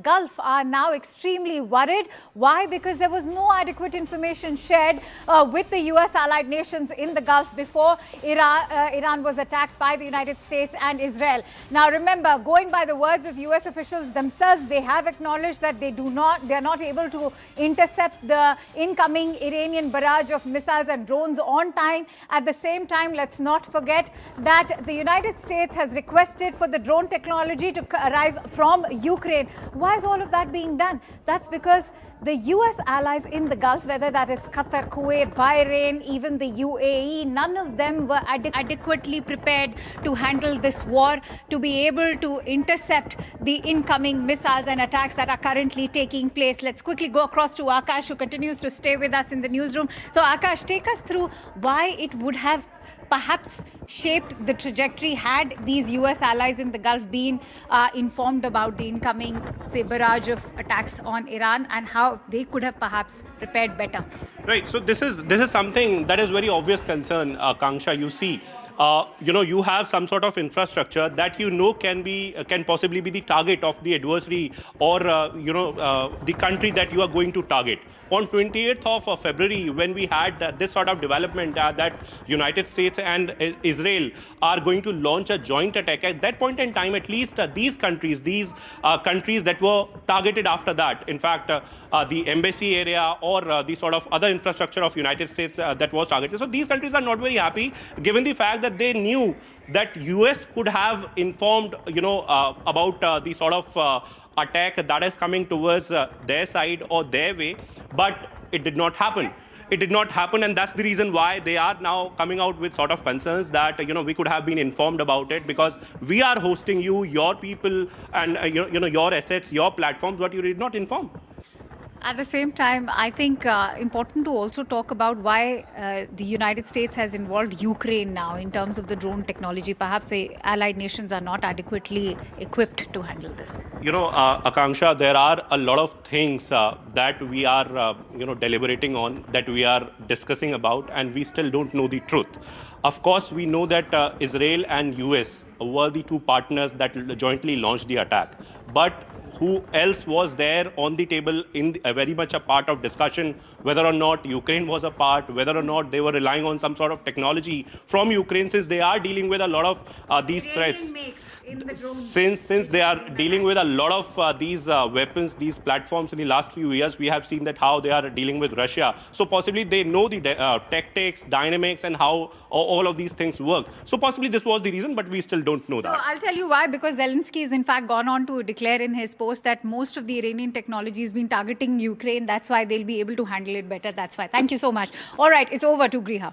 Gulf are now extremely worried. Why? Because there was no adequate information shared with the US allied nations in the Gulf before Iran was attacked by the United States and Israel. Now remember, going by the words of US officials themselves, they have acknowledged that they are not able to intercept the incoming Iranian barrage of missiles and drones on time. At the same time, let's not forget that the United States has requested for the drone technology to arrive from Ukraine. Why is all of that being done? That's because the US allies in the Gulf, whether that is Qatar, Kuwait, Bahrain, even the UAE, none of them were adequately prepared to handle this war, to be able to intercept the incoming missiles and attacks that are currently taking place. Let's quickly go across to Akash, who continues to stay with us in the newsroom. So Akash, take us through why it would have perhaps shaped the trajectory had these US allies in the Gulf been informed about the incoming, say, barrage of attacks on Iran, and how they could have perhaps prepared better. Right. So this is something that is very obvious concern, Kanksha. You see, you have some sort of infrastructure that can possibly be the target of the adversary or the country that you are going to target. On 28th of February, when we had this sort of development that United States and Israel are going to launch a joint attack, at that point in time, at least these countries that were targeted after that, in fact, the embassy area or the sort of other infrastructure of United States that was targeted. So these countries are not very happy, given the fact that they knew that US could have informed, about the sort of attack that is coming towards their side or their way, but it did not happen. It did not happen, and that's the reason why they are now coming out with sort of concerns that we could have been informed about it, because we are hosting you, your people, and your assets, your platforms, but you did not inform. At the same time, I think important to also talk about why the United States has involved Ukraine now in terms of the drone technology. Perhaps the allied nations are not adequately equipped to handle this. Akanksha, there are a lot of things that we are, deliberating on, that we are discussing about, and we still don't know the truth. Of course, we know that Israel and US were the two partners that jointly launched the attack. But who else was there on the table very much a part of discussion, whether or not Ukraine was a part, whether or not they were relying on some sort of technology from Ukraine, since they are dealing with a lot of these threats. Since they are dealing with a lot of these weapons, these platforms in the last few years, we have seen that how they are dealing with Russia. So possibly they know the tactics, dynamics, and how all of these things work. So possibly this was the reason, but we still don't know that. No, I'll tell you why, because Zelensky has in fact gone on to declare in his post that most of the Iranian technology has been targeting Ukraine. That's why they'll be able to handle it better. That's why. Thank you so much. All right, it's over to Griha.